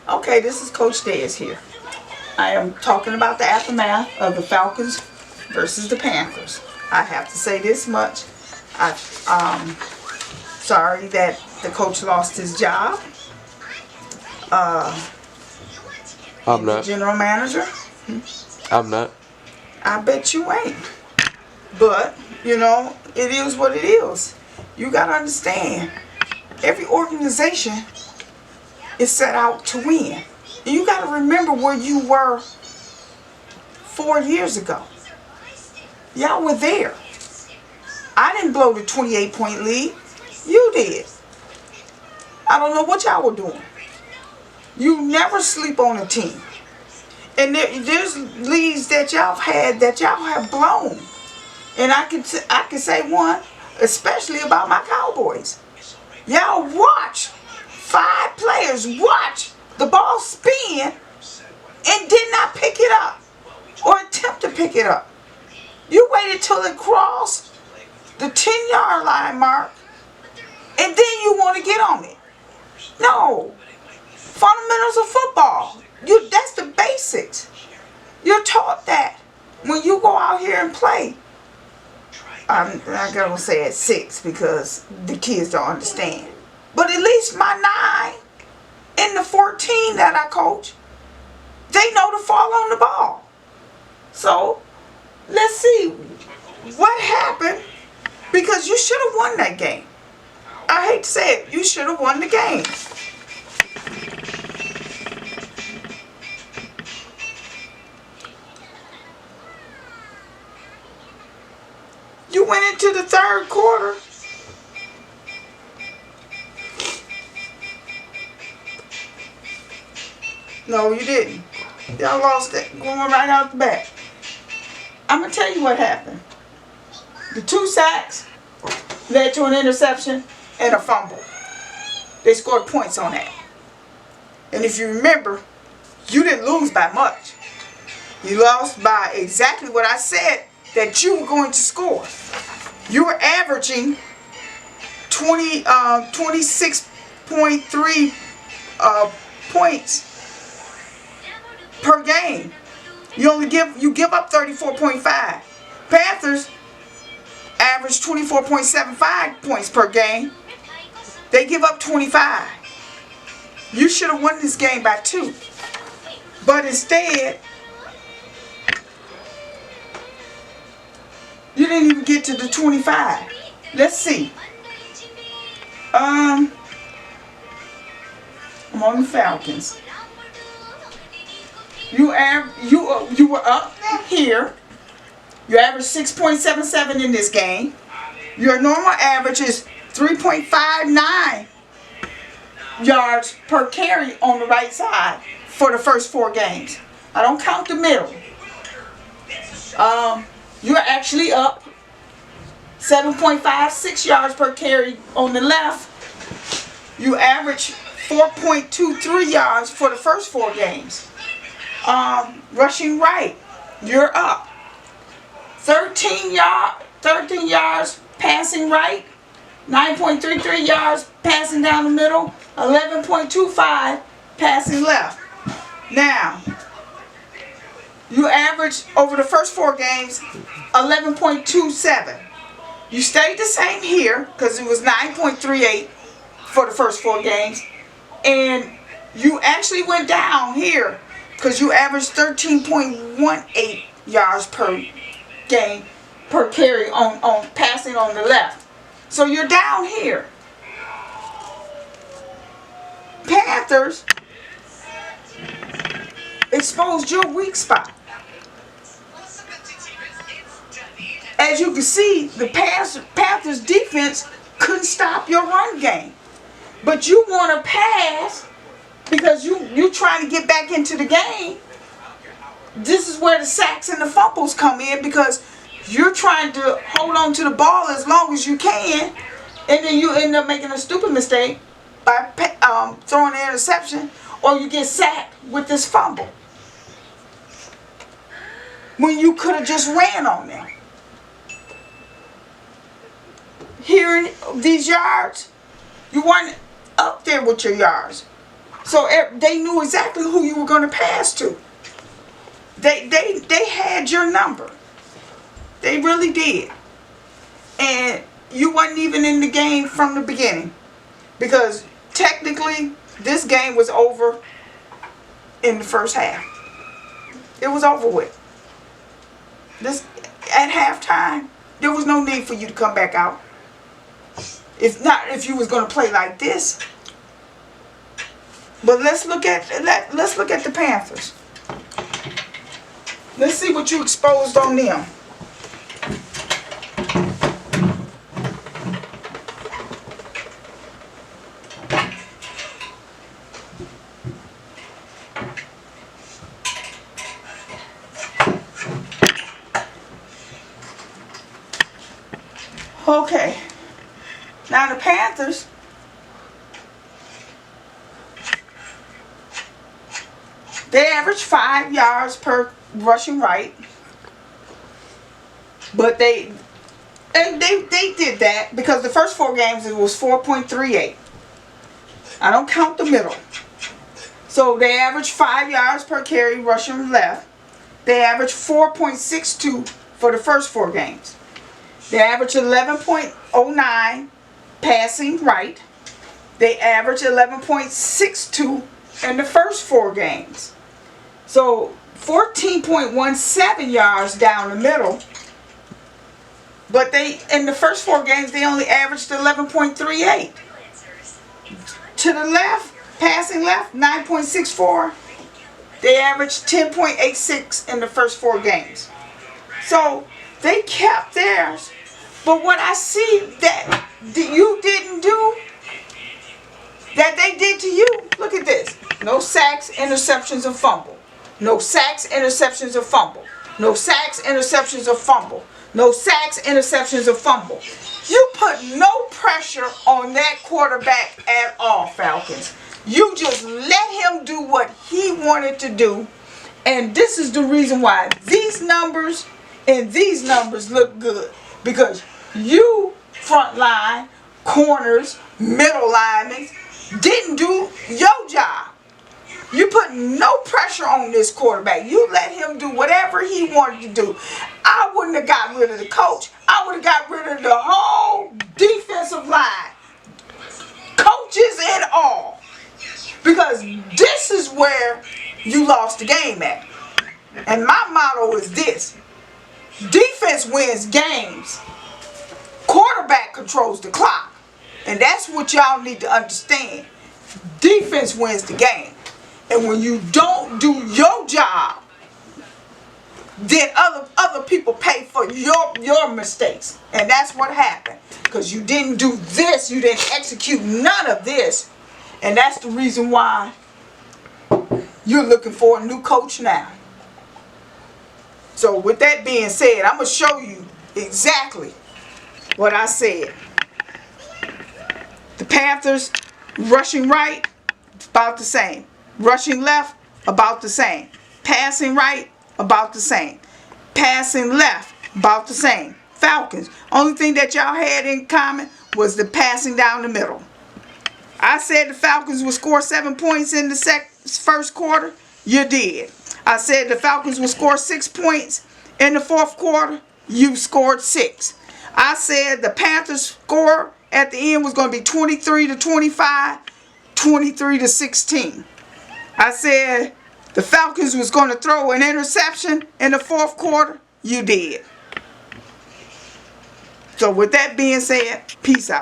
Okay, this is Coach Dez here. I am talking about the aftermath of the Falcons versus the Panthers. I have to say this much. I'm sorry that the coach lost his job. I'm The not. general manager. I'm not. I bet you ain't. But, it is what it is. You got to understand, every organization is set out to win. And you got to remember where you were 4 years ago. Y'all were there. I didn't blow the 28-point lead. You did. I don't know what y'all were doing. You never sleep on a team. And there's leads that y'all have blown. And I can say one, especially about my Cowboys. Y'all watch 5 players watch the ball spin and did not pick it up or attempt to pick it up. You waited till it crossed the 10-yard line mark and then you want to get on it. No. Fundamentals of football. That's the basics. You're taught that when you go out here and play. I'm not going to say at 6 because the kids don't understand. But at least my 9 and the 14 that I coach, they know to fall on the ball. So, let's see what happened, because you should have won that game. I hate to say it, you should have won the game. You went into the third quarter. No, you didn't. Y'all lost it. Going right out the back. I'm going to tell you what happened. The 2 sacks led to an interception and a fumble. They scored points on that. And if you remember, you didn't lose by much. You lost by exactly what I said that you were going to score. You were averaging 26.3 points per game. You give up 34.5. Panthers average 24.75 points per game. They give up 25. You should have won this game by 2. But instead, you didn't even get to the 25. Let's see. I'm on the Falcons. You were up here. You averaged 6.77 in this game. Your normal average is 3.59 yards per carry on the right side for the first 4 games. I don't count the middle. You're actually up 7.56 yards per carry on the left. You average 4.23 yards for the first 4 games. Rushing right, you're up 13 yards passing right, 9.33 yards passing down the middle, 11.25 passing left. Now, you average over the first 4 games 11.27. You stayed the same here because it was 9.38 for the first 4 games. And you actually went down here because you averaged 13.18 yards per game per carry on passing on the left. So you're down here. Panthers exposed your weak spot. As you can see, the Panthers defense couldn't stop your run game. But you want to pass because you're trying to get back into the game. This is where the sacks and the fumbles come in, because you're trying to hold on to the ball as long as you can, and then you end up making a stupid mistake by throwing an interception, or you get sacked with this fumble when you could have just ran on them. Here in these yards, you weren't up there with your yards. So they knew exactly who you were going to pass to. They had your number. They really did. And you wasn't even in the game from the beginning. Because technically, this game was over in the first half. It was over with. At halftime, there was no need for you to come back out. If you was going to play like this. But let's look at the Panthers. Let's see what you exposed on them. Okay. Now the Panthers, they average 5 yards per rushing right. But they did that because the first 4 games it was 4.38. I don't count the middle. So they average 5 yards per carry rushing left. They average 4.62 for the first 4 games. They average 11.09 passing right. They average 11.62 in the first 4 games. So 14.17 yards down the middle. But in the first 4 games, they only averaged 11.38. To the left, passing left, 9.64. They averaged 10.86 in the first 4 games. So they kept theirs. But what I see that you didn't do, that they did to you, look at this. No sacks, interceptions, or fumble. No sacks, interceptions, or fumble. No sacks, interceptions, or fumble. No sacks, interceptions, or fumble. You put no pressure on that quarterback at all, Falcons. You just let him do what he wanted to do. And this is the reason why these numbers and these numbers look good. Because you, front line, corners, middle linemen, didn't do your job. You put no pressure on this quarterback. You let him do whatever he wanted to do. I wouldn't have got rid of the coach. I would have got rid of the whole defensive line. Coaches and all. Because this is where you lost the game at. And my motto is this. Defense wins games. Quarterback controls the clock. And that's what y'all need to understand. Defense wins the game. And when you don't do your job, then other people pay for your mistakes. And that's what happened. Because you didn't do this. You didn't execute none of this. And that's the reason why you're looking for a new coach now. So with that being said, I'm going to show you exactly what I said. The Panthers rushing right, about the same. Rushing left, about the same. Passing right, about the same. Passing left, about the same. Falcons, only thing that y'all had in common was the passing down the middle. I said the Falcons would score 7 points in the first quarter. You did. I said the Falcons would score 6 points in the fourth quarter. You scored 6. I said the Panthers score at the end was going to be 23-25, 23-16. I said the Falcons was going to throw an interception in the fourth quarter. You did. So with that being said, peace out.